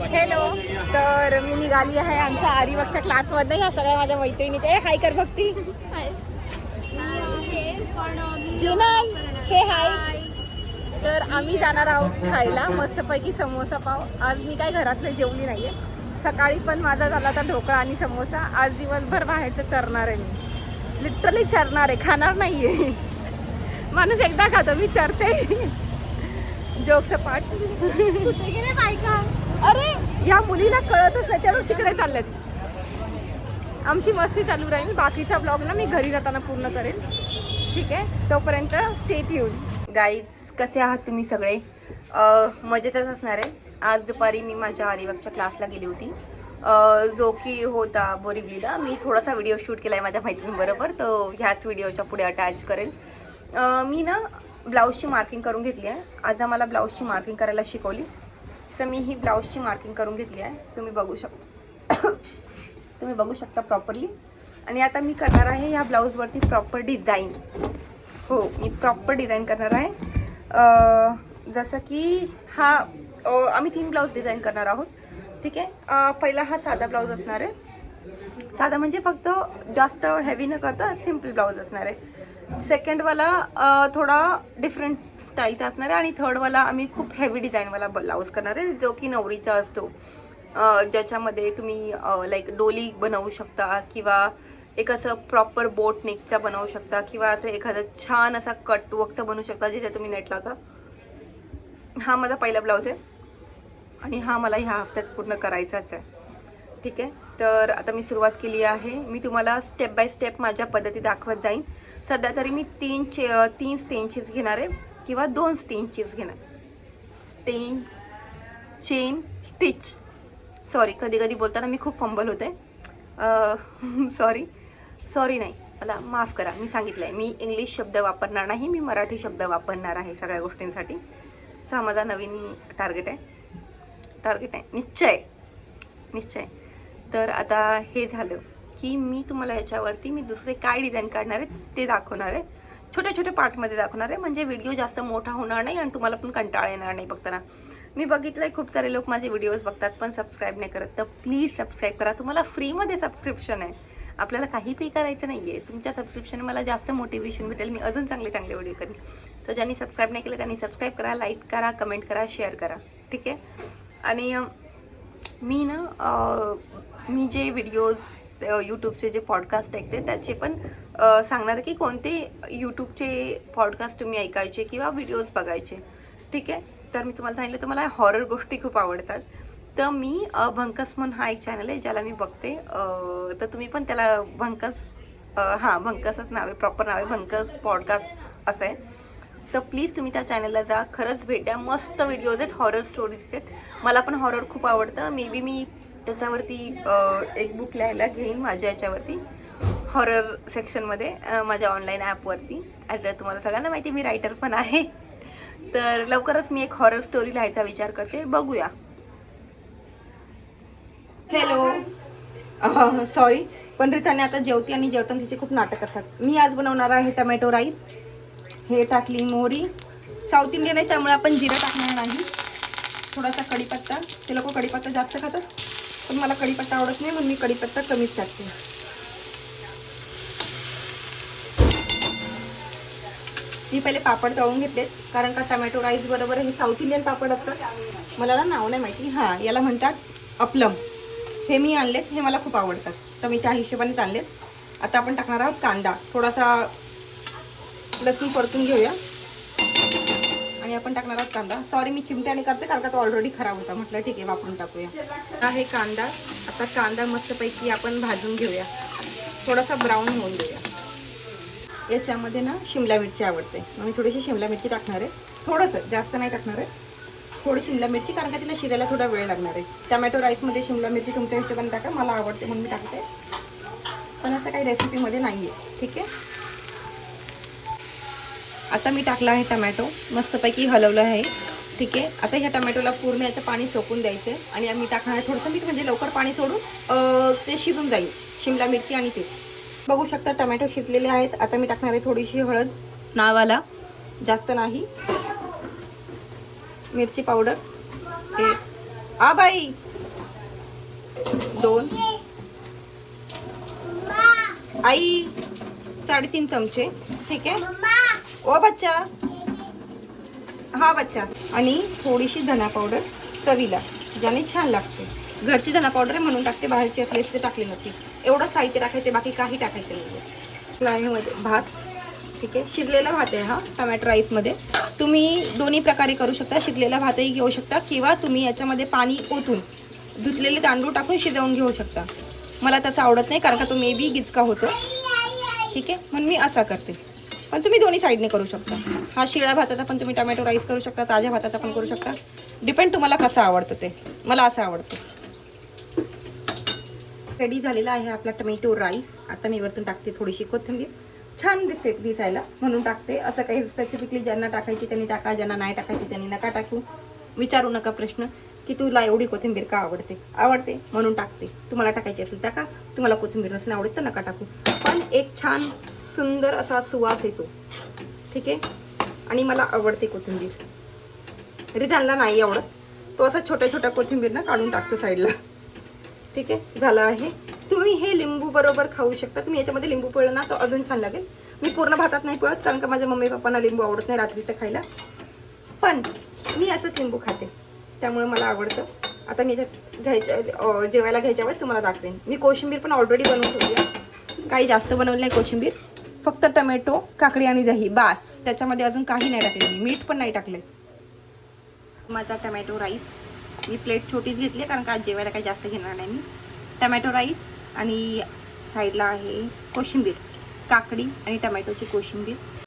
Hello, तर मी निघाली आहे आमच्या आरीवर्कच्या क्लासमध्ये. ह्या सगळ्या माझ्या मैत्रिणी. ते हाय कर भक्ती. जिनल से हाय. तर आम्ही जाणार आहोत खायला मस्तपैकी समोसा पाव. आज मी काय घरातलं जेवली नाहीये. सकाळी पण माझा झाला होता ढोकळा आणि समोसा. आज दिवसभर बाहेरचं चरणार आहे मी. लिटरली चरणार आहे, खाणार नाहीये. माणूस एकदा खातो, मी चरते. जोक सपाट. अरे ह्या मुलीला कळतच नाही, त्या तिकडे चालल्यात. आमची मस्ती चालू राहील. बाकीचा ब्लॉग ना मी घरी जाताना पूर्ण करेन. ठीक आहे, तोपर्यंत स्टे ट्यून. गाईज, कसे आहात तुम्ही सगळे? मजेतच असणार आहे. आज दुपारी मी माझ्या आरीवर्कच्या क्लासला गेली होती, जो की होता बोरिवलीला. मी थोडासा व्हिडिओ शूट केला आहे माझ्या मैत्रिणीबरोबर, तो ह्याच व्हिडिओच्या पुढे अटॅच करेल. मी ना ब्लाऊजची मार्किंग करून घेतली आहे. आज आम्हाला ब्लाऊजची मार्किंग करायला शिकवली. तर मी ही ब्लाऊजची मार्किंग करून घेतली आहे. तुम्ही बघू शकता प्रॉपरली. आणि आता मी करणार आहे ह्या ब्लाऊजवरती प्रॉपर डिझाईन. हो, मी प्रॉपर डिझाईन करणार आहे. जसं की हा आम्ही 3 ब्लाऊज डिझाईन करणार आहोत. ठीक आहे. पहिला हा साधा ब्लाऊज असणार आहे. साधा म्हणजे फक्त जास्त हेवी न करता सिम्पल ब्लाऊज असणार आहे. सेकंडवाला थोडा डिफरंट स्टाईलचा असणार आहे. आणि थर्डवाला आम्ही खूप हेवी डिझाईनवाला ब्लाऊज करणार आहे, जो की नवरीचा असतो, ज्याच्यामध्ये तुम्ही लाईक डोली बनवू शकता, किंवा एक असं प्रॉपर बोट नेकचा बनवू शकता, किंवा असं एखादा छान असा कट वर्कचा बनवू शकता, जिथे तुम्ही नेट लावता. हा माझा पहिला ब्लाऊज आहे आणि हा मला ह्या हफ्त्यात पूर्ण करायचाच आहे. ठीक आहे. तर आता मी सुरुवात केली आहे. मी तुम्हाला स्टेप बाय स्टेप माझ्या पद्धती दाखवत जाईन. सध्या तरी मी 3 स्टेंचेस घेणार आहे, किंवा 2 स्टेंचेस घेणार. स्टेन, चेन, स्टिच. सॉरी, कधी कधी बोलताना मी खूप फंबल होते. सॉरी नाही, मला माफ करा. मी सांगितलं आहे, मी इंग्लिश शब्द वापरणार नाही, मी मराठी शब्द वापरणार आहे सगळ्या गोष्टींसाठी. हा माझा नवीन टार्गेट आहे. निश्चय. तर आता हे झालं की मी तुम्हाला याच्यावरती मी दुसरे काय डिझाईन काढणार आहे ते दाखवणार आहे. छोट्या पार्टमध्ये दाखवणार आहे, म्हणजे व्हिडिओ जास्त मोठा होणार नाही आणि तुम्हाला पण कंटाळा येणार नाही बघताना. मी बघितलं आहे खूप सारे लोक माझे व्हिडिओज बघतात पण सबस्क्राईब नाही करत. तर प्लीज सबस्क्राईब करा. तुम्हाला फ्रीमध्ये सबस्क्रिप्शन आहे. आपल्याला काही पे करायचं नाही आहे. तुमच्या सबस्क्रिप्शन मला जास्त मोटिवेशन भेटेल. मी अजून चांगले व्हिडिओ करेन. तर ज्यांनी सबस्क्राईब नाही केलं त्यांनी सबस्क्राईब करा, लाईक करा, कमेंट करा, शेअर करा. ठीक आहे. आणि मी जे व्हिडिओज यूट्यूबचे जे पॉडकास्ट ऐकते त्याचे पण सांगणार आहे की कोणते यूट्यूबचे पॉडकास्ट तुम्ही ऐकायचे किंवा व्हिडिओज बघायचे. ठीक आहे. तर मी तुम्हाला सांगितलं, तुम्हाला हॉरर गोष्टी खूप आवडतात, तर मी भंकस म्हणून हा एक चॅनल आहे ज्याला मी बघते. तर तुम्ही पण त्याला भंकसच नाव आहे, प्रॉपर नाव आहे भंकस पॉडकास्ट असं आहे. तर प्लीज तुम्ही त्या चॅनलला जा, खरंच भेट द्या. मस्त व्हिडिओज आहेत, हॉरर स्टोरीज आहेत. मला पण हॉरर खूप आवडतं. मे बी मी त्याच्यावरती एक बुक लिहायला घेईन माझ्या याच्यावरती हॉरर सेक्शनमध्ये, माझ्या ऑनलाईन ॲपवरती. ॲज तुम्हाला सगळ्यांना माहिती मी रायटर पण आहे. तर लवकरच मी एक हॉरर स्टोरी लिहायचा विचार करते, बघूया. हॅलो, सॉरी, पण रिताने आता जेवते आणि जेवताना तिचे खूप नाटक असतात. मी आज बनवणार आहे टमॅटो राईस. हे टाकली मोहरी. साऊथ इंडियन आहे त्यामुळे आपण जिरं टाकणार नाही. थोडासा कढीपत्ता. ते लोक कढीपत्ता जास्त खातात पण मला कढीपत्ता आवडत नाही, म्हणून मी कढीपत्ता कमीच टाकते. मी पहिले पापड तळून घेतलेत, कारण का टमॅटो राईस बरोबर हे साऊथ इंडियन पापड असतात. मला ना नाव नाही माहिती. हां, याला म्हणतात अपलम. हे मी आणलेत, हे मला खूप आवडतात, तर मी त्या हिशोबानेच आणलेत. आता आपण टाकणार आहोत कांदा. थोडासा लसूण परतून घेऊया आणि आपण टाकणार आहोत कांदा. सॉरी, मी चिमट्याने करते कारण का तो ऑलरेडी खराब होता. म्हटलं ठीक आहे, वापरून टाकूया. आहे कांदा. आता कांदा मस्तपैकी आपण भाजून घेऊया, थोडासा ब्राऊन होऊन देऊया. याच्यामध्ये ना शिमला मिरची आवडते, मी थोडीशी शिमला मिरची टाकणार आहे. थोडंसं, जास्त नाही टाकणार आहे, थोडी शिमला मिरची, कारण का तिला शिरायला थोडा वेळ लागणार आहे. टमॅटो राईसमध्ये शिमला मिरची तुमच्या हिशोबाने टाका, मला आवडते म्हणून मी टाकते, पण असं काही रेसिपीमध्ये नाही आहे. ठीक आहे. आता मी टाकला आहे टमॅटो, मस्तपैकी हलवलं आहे. ठीक आहे. आता ह्या टमॅटोला पूर्ण याचं पाणी सोकून द्यायचं आहे आणि आम्ही टाकणार आहे थोडंसं मीठ, म्हणजे लवकर पाणी सोडून ते शिजून जाईल शिमला मिरची आणि ते. बघू शकता टमॅटो शिजलेले आहेत. आता मी टाकणार आहे थोडीशी हळद, नावाला, जास्त नाही. मिरची पावडर, हा बाई 2 आई 3.5 चमचे, ठीक आहे। ओ बच्चा, हा बच्चा। आणि थोडीशी धना पावडर चवीला, ज्याने छान लागते। घरची धना पावडर आहे म्हणून टाकते, बाहेरची असली ते टाकली नसती। एवढं साहित्य टाकायचे, बाकी काही टाकायचं नाही। मध्ये भात, ठीक आहे, शिजलेला भात आहे हा टोमॅटो राईसमध्ये। तुम्ही दोन्ही प्रकारे करू शकता, शिजलेला भातही घेऊ शकता किंवा तुम्ही याच्यामध्ये पाणी ओतून धुतलेले तांदूळ टाकून शिजवून घेऊ शकता। मला तसं आवडत नाही कारण का तो मे बी गिचका होतो, ठीक आहे, म्हणून मी असा करते। पण तुम्ही दोन्ही साईडने करू शकता। हा शिळ्या भाताचा पण तुम्ही टोमॅटो राईस करू शकता, ताज्या भाताचा पण करू शकता, डिपेंड तुम्हाला कसं आवडतं ते। मला असं आवडतं। रेडी झालेला आहे आपला टोमॅटो राईस। आता मी वरतून टाकते थोडीशी कोथिंबीर, छान दिसते दिसायला म्हणून टाकते। असं काही स्पेसिफिकली ज्यांना टाकायची त्यांनी टाका, ज्यांना नाही टाकायची त्यांनी नका टाकू। विचारू नका प्रश्न की तुला एवढी कोथिंबीर का आवडते, आवडते म्हणून टाकते। तुम्हाला टाकायची असेल टाका, तुम्हाला कोथिंबीर नसेल आवडत तर नका टाकू। पण एक छान सुंदर असा सुवास येतो, ठीक आहे। आणि मला आवडते कोथिंबीर, रिधानला नाही आवडत, तो असं छोट्या छोट्या कोथिंबीर ना काढून टाकतो साईडला, ठीक आहे। झालं आहे। तुम्ही हे लिंबू बरोबर खाऊ शकता। तुम्ही याच्यामध्ये लिंबू पिळलं ना तो अजून छान लागेल। मी पूर्ण भातात नाही पिळत कारण का माझ्या मम्मी पप्पांना लिंबू आवडत नाही रात्रीचं खायला, पण मी असंच लिंबू खाते त्यामुळे मला आवडतं। आता मी जेवायला घ्यायच्या वेळेस तुम्हाला दाखवेन। मी कोशिंबीर पण ऑलरेडी बनवून ठेवली आहे, काही जास्त बनवलं नाही कोशिंबीर, फक्त टोमॅटो, काकडी आणि दही बास। त्याच्यामध्ये अजून काही नाही टाकले, मी मीठ पण नाही टाकले। माझा टोमॅटो राईस मी प्लेट छोटीच घेतली कारण का आज जेवायला काही जास्त घेणार नाही मी। टोमॅटो राईस आणि साईडला आहे कोशिंबीर, काकडी आणि टोमॅटोची कोशिंबीर।